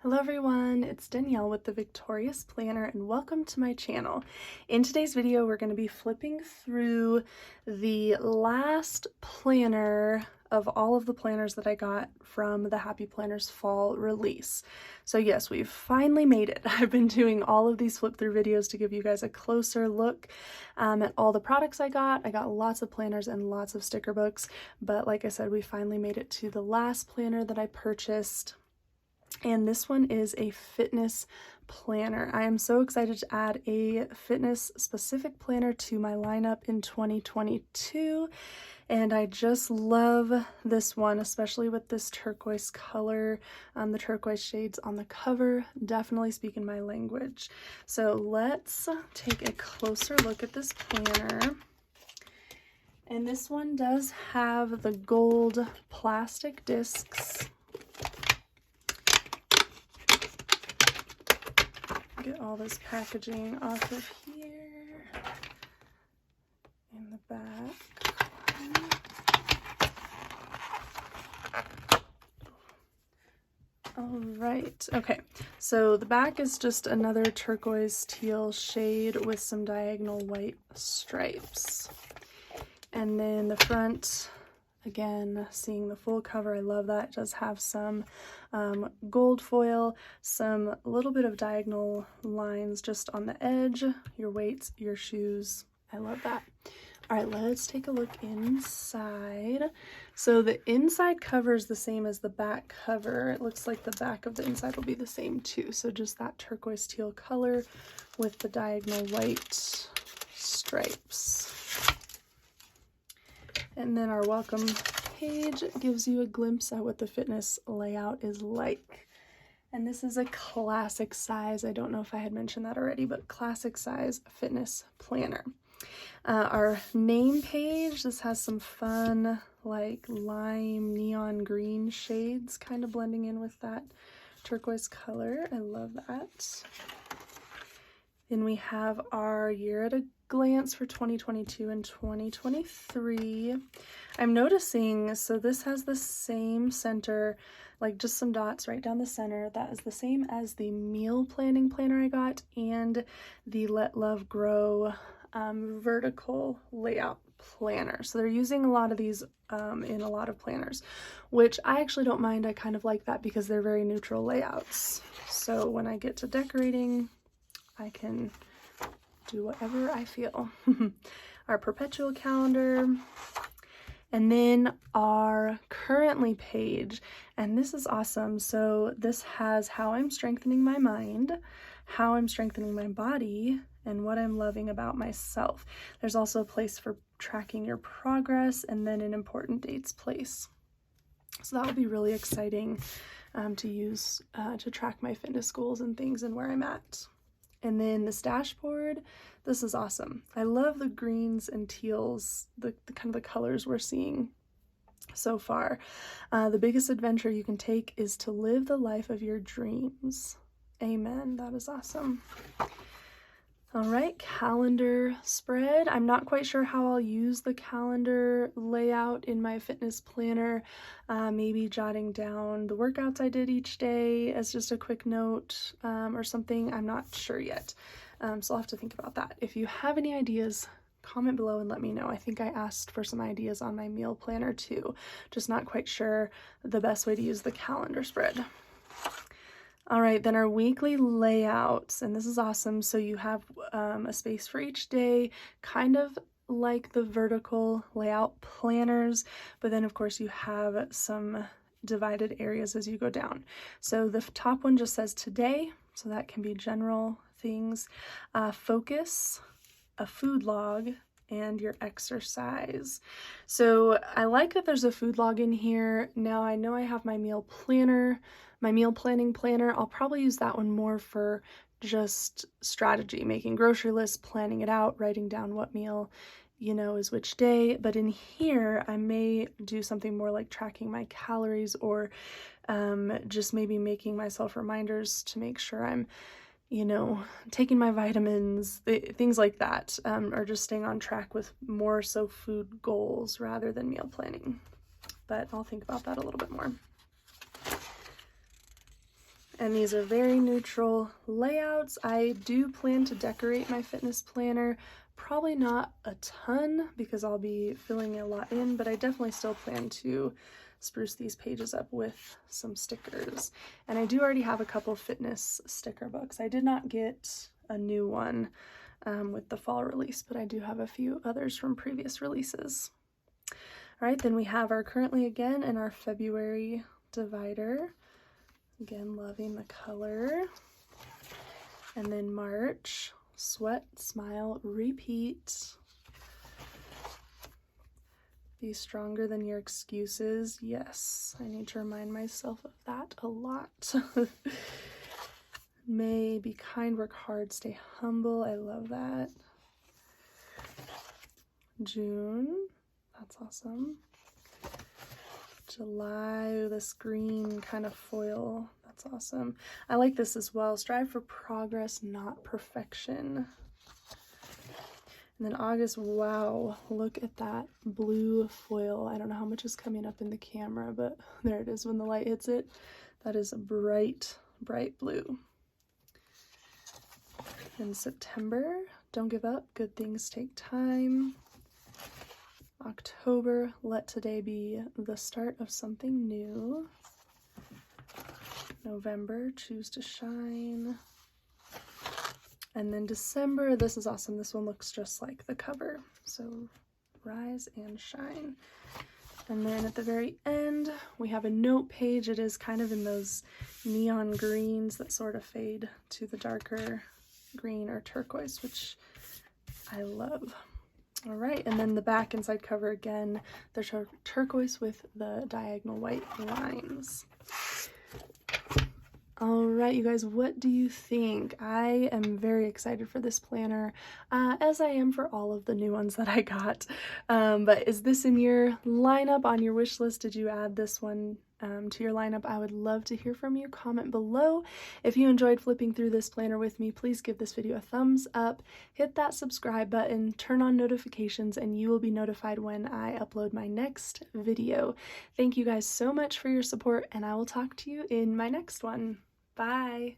Hello everyone, it's Danielle with the Victorious Planner and welcome to my channel. In today's video we're going to be flipping through the last planner of all of the planners that I got from the Happy Planners fall release. So yes, we've finally made it. I've been doing all of these flip through videos to give you guys a closer look at all the products I got. I got lots of planners and lots of sticker books, but like I said, we finally made it to the last planner that I purchased. And this one is a fitness planner. I am so excited to add a fitness specific planner to my lineup in 2022. And I just love this one, especially with this turquoise color. The turquoise shades on the cover definitely speaking my language. So let's take a closer look at this planner. And this one does have the gold plastic discs. Get all this packaging off of here in the back. All right, okay, so the back is just another turquoise teal shade with some diagonal white stripes. And then the front, again, seeing the full cover, I love that. It does have some gold foil, some little bit of diagonal lines just on the edge, your weights, your shoes. I love that. All right, let's take a look inside. So the inside cover is the same as the back cover. It looks like the back of the inside will be the same too. So just that turquoise teal color with the diagonal white stripes. And then our welcome page gives you a glimpse at what the fitness layout is like. And this is a classic size. I don't know if I had mentioned that already, but classic size fitness planner. Our name page, this has some fun like lime neon green shades kind of blending in with that turquoise color. I love that. Then we have our year at a glance for 2022 and 2023. I'm noticing, so this has the same center, like just some dots right down the center. That is the same as the meal planning planner I got and the Let Love Grow vertical layout planner. So they're using a lot of these in a lot of planners, which I actually don't mind. I kind of like that because they're very neutral layouts. So when I get to decorating, I can do whatever I feel. Our perpetual calendar, and then our currently page, and this is awesome. So this has how I'm strengthening my mind, how I'm strengthening my body, and what I'm loving about myself. There's also a place for tracking your progress, and then an important dates place. So that will be really exciting to use to track my fitness goals and things and where I'm at. And then this dashboard, this is awesome. I love the greens and teals, the kind of the colors we're seeing so far. The biggest adventure you can take is to live the life of your dreams. Amen. That is awesome. All right, calendar spread. I'm not quite sure how I'll use the calendar layout in my fitness planner. Maybe jotting down the workouts I did each day as just a quick note or something. I'm not sure yet. So I'll have to think about that. If you have any ideas, comment below and let me know. I think I asked for some ideas on my meal planner too. Just not quite sure the best way to use the calendar spread. All right, then our weekly layouts, and this is awesome. So you have a space for each day, kind of like the vertical layout planners, but then of course you have some divided areas as you go down. So the top one just says today, so that can be general things, focus, a food log, and your exercise. So I like that there's a food log in here. Now I know I have my meal planner, my meal planning planner. I'll probably use that one more for just strategy, making grocery lists, planning it out, writing down what meal, you know, is which day. But in here, I may do something more like tracking my calories or just maybe making myself reminders to make sure I'm, you know, taking my vitamins, things like that, or just staying on track with more so food goals rather than meal planning. But I'll think about that a little bit more. And these are very neutral layouts. I do plan to decorate my fitness planner. Probably not a ton because I'll be filling a lot in, but I definitely still plan to spruce these pages up with some stickers. And I do already have a couple fitness sticker books. I did not get a new one with the fall release, but I do have a few others from previous releases. All right, then we have our currently again and our February divider. Again, loving the color. And then March, sweat, smile, repeat. Be stronger than your excuses. Yes, I need to remind myself of that a lot. May, be kind, work hard, stay humble. I love that. June, that's awesome. July, this green kind of foil, that's awesome. I like this as well. Strive for progress, not perfection. And then August, wow, look at that blue foil. I don't know how much is coming up in the camera, but there it is when the light hits it. That is a bright, bright blue. In September, don't give up, good things take time. October, let today be the start of something new. November, choose to shine. And then December, this is awesome. This one looks just like the cover. So rise and shine. And then at the very end, we have a note page. It is kind of in those neon greens that sort of fade to the darker green or turquoise, which I love. All right, and then the back and side cover again, the turquoise with the diagonal white lines. All right, you guys, what do you think? I am very excited for this planner, as I am for all of the new ones that I got. But is this in your lineup, on your wish list? Did you add this one to your lineup? I would love to hear from you. Comment below. If you enjoyed flipping through this planner with me, please give this video a thumbs up, hit that subscribe button, turn on notifications, and you will be notified when I upload my next video. Thank you guys so much for your support, and I will talk to you in my next one. Bye!